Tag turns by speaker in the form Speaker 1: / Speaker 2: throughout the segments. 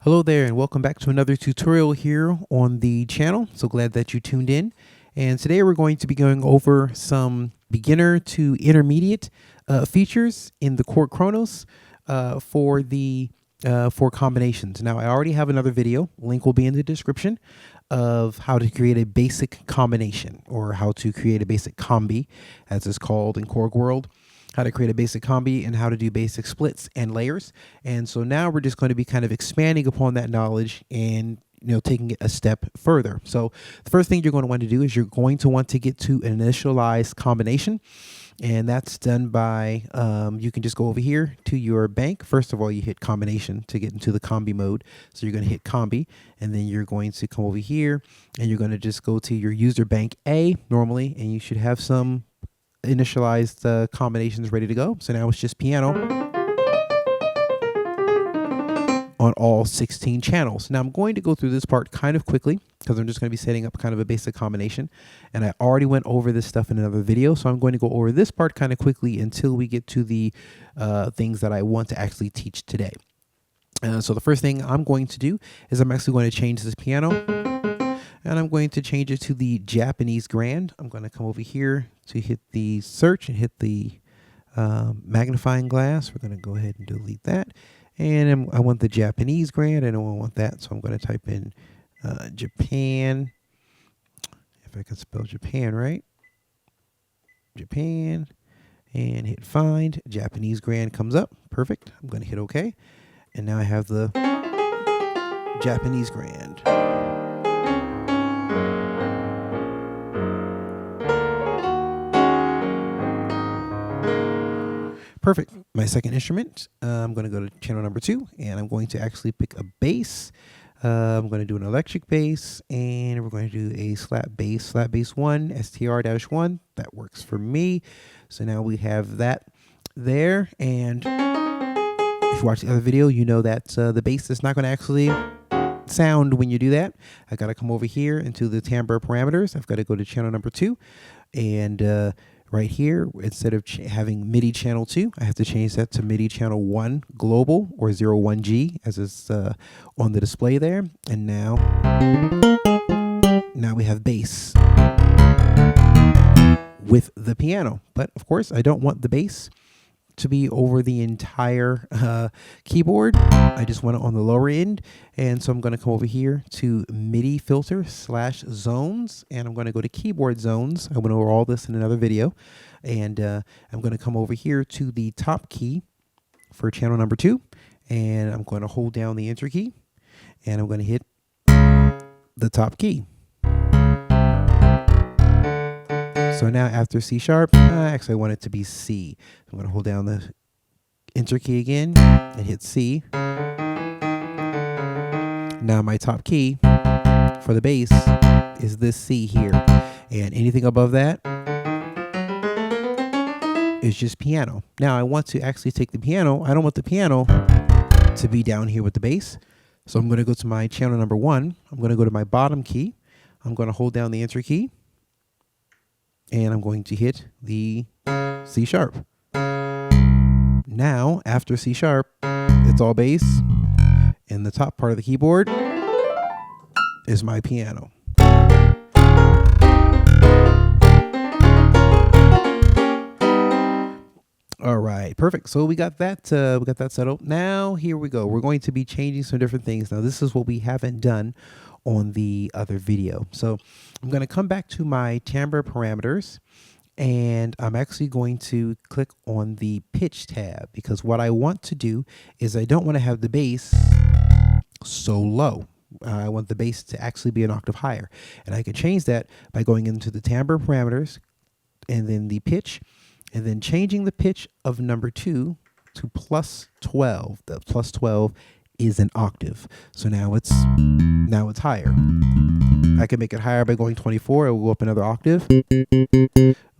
Speaker 1: Hello there and welcome back to another tutorial here on the channel. So glad that you tuned in. And today we're going to be going over some beginner to intermediate features in the Korg Kronos for combinations. Now I already have another video, link will be in the description, of how to create a basic combination, or how to create a basic combi as it's called in Korg world. How to create a basic combi and how to do basic splits and layers. And so now we're just going to be kind of expanding upon that knowledge and taking it a step further. So the first thing you're going to want to do is you're going to want to get to an initialized combination. And that's done by, you can just go over here to your bank. First of all, you hit combination to get into the combi mode. So you're going to hit combi, and then you're going to come over here and you're going to just go to your user bank A normally, and you should have some initialized combinations ready to go. So now it's just piano on all 16 channels. Now I'm going to go through this part kind of quickly because I'm just going to be setting up kind of a basic combination, and I already went over this stuff in another video, so I'm going to go over this part kind of quickly until we get to the things that I want to actually teach today. So the first thing I'm going to do is I'm actually going to change this piano, and I'm going to change it to the Japanese grand. I'm going to come over here to hit the search and hit the magnifying glass. We're going to go ahead and delete that. And I want the Japanese grand. I don't want that, so I'm going to type in Japan. If I can spell Japan right. Japan. And hit find. Japanese grand comes up. Perfect. I'm going to hit OK. And now I have the Japanese grand. Perfect. My second instrument, I'm going to go to channel number 2, and I'm going to actually pick a bass. I'm going to do an electric bass, and we're going to do a slap bass 1, STR-1. That works for me. So now we have that there. And if you watch the other video, you know that the bass is not going to actually sound when you do that. I got to come over here into the timbre parameters. I've got to go to channel number 2, and right here, instead of having MIDI channel 2, I have to change that to MIDI channel 1 global, or 01G, as is on the display there. And now we have bass with the piano. But of course, I don't want the bass to be over the entire keyboard. I just want it on the lower end. And so I'm going to come over here to MIDI filter /zones, and I'm going to go to keyboard zones. I went over all this in another video. And I'm going to come over here to the top key for channel number 2, and I'm going to hold down the enter key, and I'm going to hit the top key. So now after C sharp, actually I want it to be C. I'm going to hold down the enter key again and hit C. Now my top key for the bass is this C here. And anything above that is just piano. Now I want to actually take the piano. I don't want the piano to be down here with the bass. So I'm going to go to my channel number 1. I'm going to go to my bottom key. I'm going to hold down the enter key, and I'm going to hit the C sharp. Now, after C sharp, it's all bass, and the top part of the keyboard is my piano. All right, perfect. So we got that set up. Now here we go. We're going to be changing some different things. Now this is what we haven't done on the other video. So I'm going to come back to my timbre parameters, and I'm actually going to click on the pitch tab, because what I want to do is I don't want to have the bass so low. I want the bass to actually be an octave higher, and I can change that by going into the timbre parameters and then the pitch, and then changing the pitch of number 2 to +12. The +12 is an octave. So now it's higher. I can make it higher by going 24. It will go up another octave.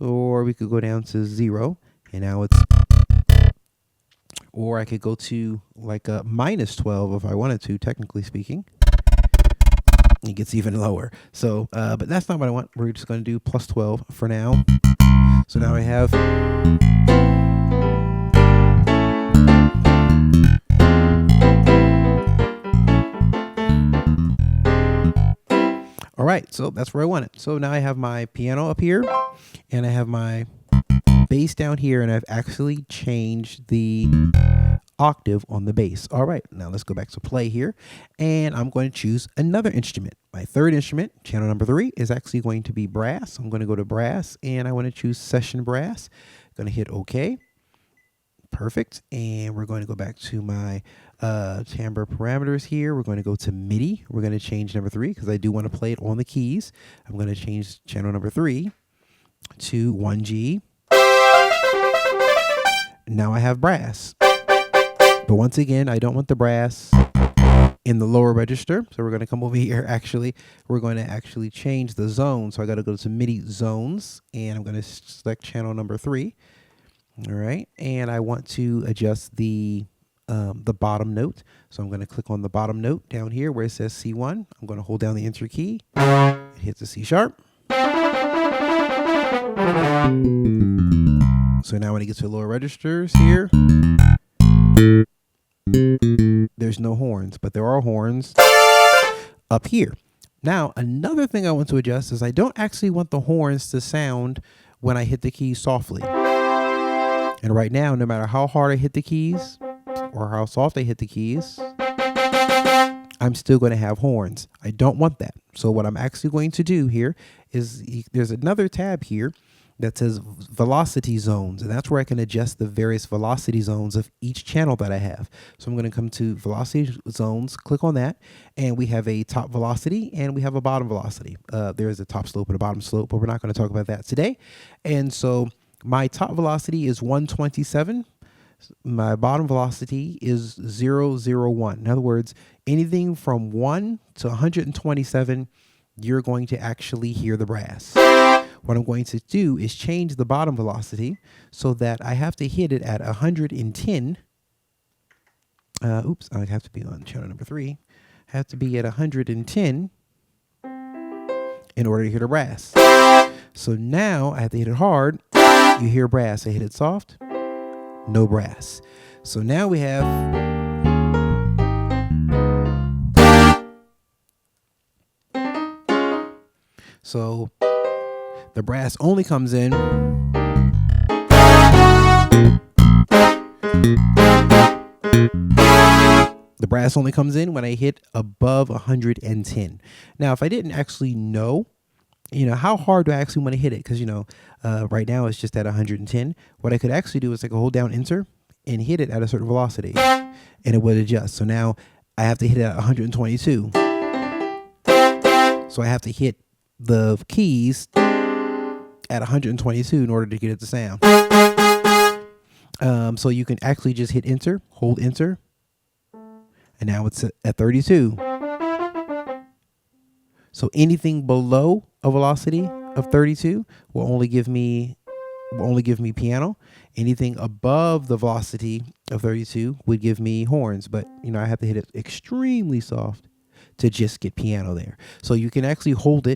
Speaker 1: Or we could go down to 0, and now it's, or I could go to like a -12 if I wanted to, technically speaking. It gets even lower. So, but that's not what I want. We're just going to do +12 for now. So now I have right, so that's where I want it. So now I have my piano up here, and I have my bass down here, and I've actually changed the octave on the bass. All right, now let's go back to play here, and I'm going to choose another instrument. My third instrument, channel number 3, is actually going to be brass. I'm going to go to brass, and I want to choose session brass. Going to hit OK. Perfect. And we're going to go back to my timbre parameters here. We're going to go to MIDI. We're going to change number 3 because I do want to play it on the keys. I'm going to change channel number 3 to 1G. Now I have brass. But once again, I don't want the brass in the lower register. So we're going to come over here. Actually, we're going to actually change the zone. So I got to go to MIDI zones, and I'm going to select channel number 3. All right, and I want to adjust the bottom note. So I'm going to click on the bottom note down here where it says C1. I'm going to hold down the enter key, hit the C sharp. So now when it gets to the lower registers here, there's no horns, but there are horns up here. Now, another thing I want to adjust is I don't actually want the horns to sound when I hit the keys softly. And right now, no matter how hard I hit the keys or how soft I hit the keys, I'm still going to have horns. I don't want that. So what I'm actually going to do here is there's another tab here that says velocity zones, and that's where I can adjust the various velocity zones of each channel that I have. So I'm going to come to velocity zones, click on that, and we have a top velocity and we have a bottom velocity. There is a top slope and a bottom slope, but we're not going to talk about that today. And so my top velocity is 127. My bottom velocity is 001. In other words, anything from 1 to 127, you're going to actually hear the brass. What I'm going to do is change the bottom velocity so that I have to hit it at 110. Oops, I have to be on channel number 3. I have to be at 110 in order to hear the brass. So now I have to hit it hard. You hear brass. I hit it soft. No brass. So now we have the brass only comes in when I hit above 110. Now, if I didn't actually know, how hard do I actually want to hit it? Because, right now it's just at 110. What I could actually do is I could hold down enter and hit it at a certain velocity, and it would adjust. So now I have to hit it at 122. So I have to hit the keys at 122 in order to get it to sound. So you can actually just hit enter, hold enter, and now it's at 32. So anything below a velocity of 32 will only give me piano. Anything above the velocity of 32 would give me horns, but I have to hit it extremely soft to just get piano there. So you can actually hold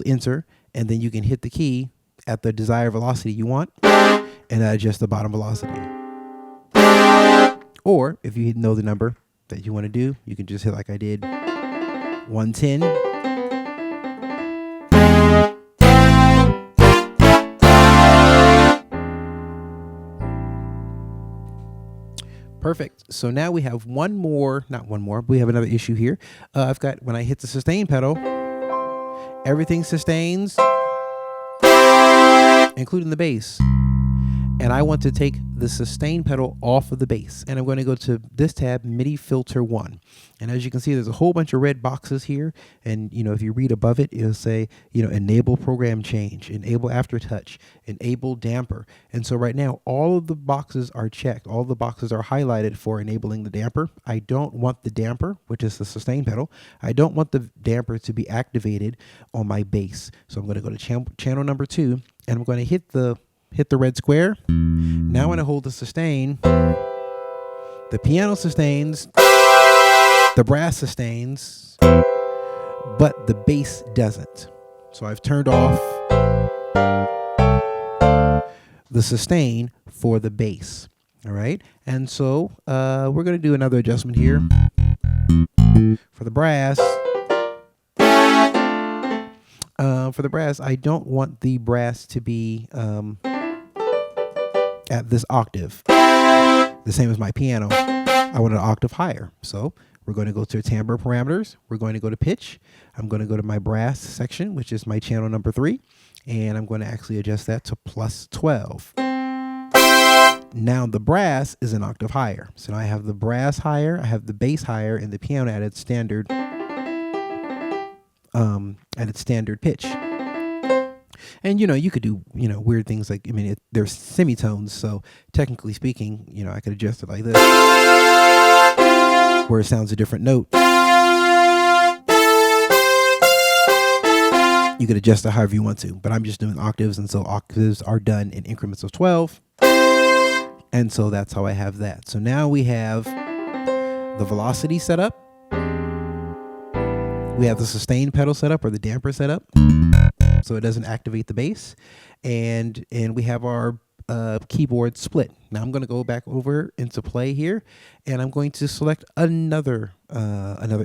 Speaker 1: enter, and then you can hit the key at the desired velocity you want, and adjust the bottom velocity. Or if you know the number that you want to do, you can just hit like I did, 110. Perfect. So now we have not one more, we have another issue here. When I hit the sustain pedal, everything sustains, including the bass. And I want to take the sustain pedal off of the bass. And I'm going to go to this tab, MIDI filter 1. And as you can see, there's a whole bunch of red boxes here. And, if you read above it, it'll say, enable program change, enable aftertouch, enable damper. And so right now, all of the boxes are checked. All the boxes are highlighted for enabling the damper. I don't want the damper, which is the sustain pedal. I don't want the damper to be activated on my bass. So I'm going to go to channel number 2, and I'm going to hit the red square. Now when I hold the sustain, the piano sustains, the brass sustains, but the bass doesn't. So I've turned off the sustain for the bass. All right. And so we're going to do another adjustment here for the brass. For the brass, I don't want the brass to be at this octave, the same as my piano. I want an octave higher. So we're going to go to timbre parameters. We're going to go to pitch. I'm going to go to my brass section, which is my channel number 3. And I'm going to actually adjust that to plus 12. Now the brass is an octave higher. So now I have the brass higher, I have the bass higher, and the piano at its standard pitch. And, you could do, weird things like, there's semitones. So technically speaking, I could adjust it like this, where it sounds a different note. You could adjust it however you want to, but I'm just doing octaves. And so octaves are done in increments of 12. And so that's how I have that. So now we have the velocity set up. We have the sustain pedal set up, or the damper set up, so it doesn't activate the bass. And we have our keyboard split. Now I'm going to go back over into play here, and I'm going to select another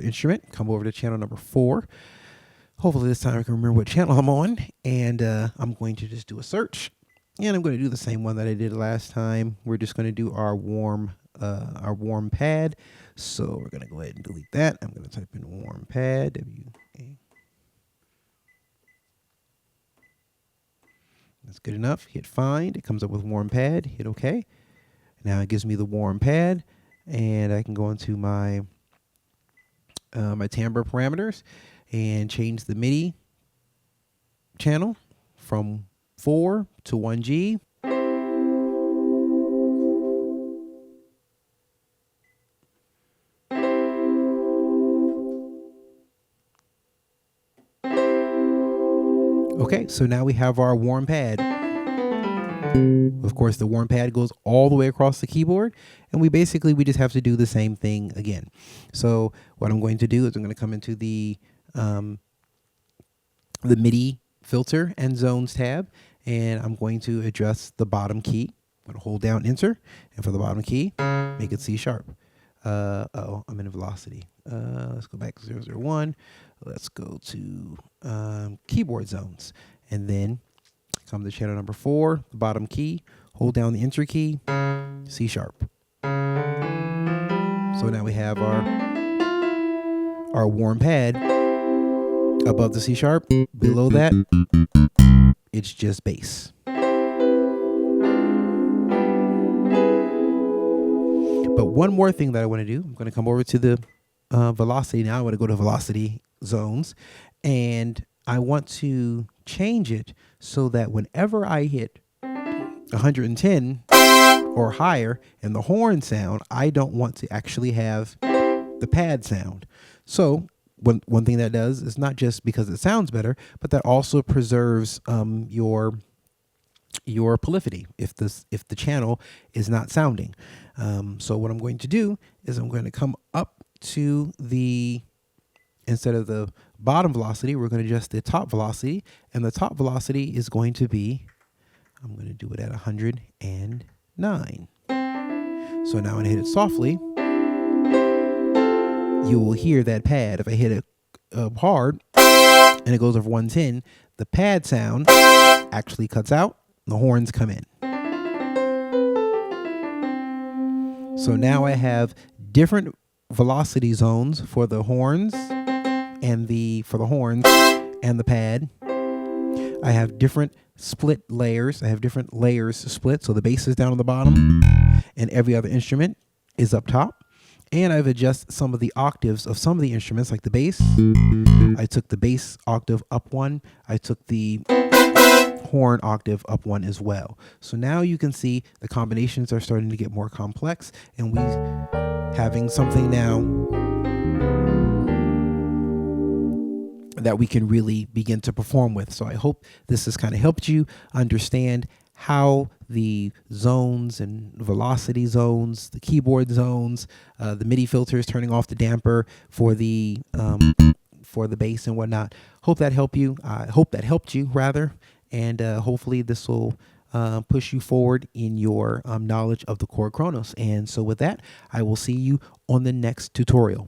Speaker 1: instrument. Come over to channel number 4. Hopefully this time I can remember what channel I'm on, and I'm going to just do a search. And I'm going to do the same one that I did last time. We're just going to do our warm pad. So we're going to go ahead and delete that. I'm going to type in warm pad, W-A. That's good enough. Hit find. It comes up with warm pad. Hit OK. Now it gives me the warm pad, and I can go into my my timbre parameters and change the MIDI channel from 4 to 1G. Okay, so now we have our warm pad. Of course, the warm pad goes all the way across the keyboard, and we just have to do the same thing again. So what I'm going to do is I'm going to come into the MIDI filter and zones tab, and I'm going to adjust the bottom key. I'm going to hold down enter, and for the bottom key, make it C sharp. I'm in velocity. Let's go back to 001. Let's go to keyboard zones, and then come to channel number 4, the bottom key, hold down the enter key, C sharp. So now we have our warm pad above the C sharp. Below that, it's just bass. But one more thing that I want to do, I'm going to come over to the velocity. Now I want to go to velocity zones, and I want to change it so that whenever I hit 110 or higher and the horn sound, I don't want to actually have the pad sound. So one thing that does is not just because it sounds better, but that also preserves your polyphony if the channel is not sounding. So what I'm going to do is I'm going to come up to instead of the bottom velocity, we're going to adjust the top velocity, and the top velocity is going to be, I'm going to do it at 109. So now when I hit it softly, you will hear that pad. If I hit it hard and it goes over 110, the pad sound actually cuts out, the horns come in. So now I have different velocity zones for the horns and the pad. I have different split layers. I have different layers split. So the bass is down on the bottom and every other instrument is up top. And I've adjusted some of the octaves of some of the instruments, like the bass. I took the bass octave up 1. I took the horn octave up 1 as well. So now you can see the combinations are starting to get more complex, and we having something now that we can really begin to perform with. So I hope this has kind of helped you understand how the zones and velocity zones, the keyboard zones, the MIDI filters, turning off the damper for the bass and whatnot. Hope that helped you. I hope that helped you rather, and hopefully this will push you forward in your knowledge of the Korg Kronos. And so with that, I will see you on the next tutorial.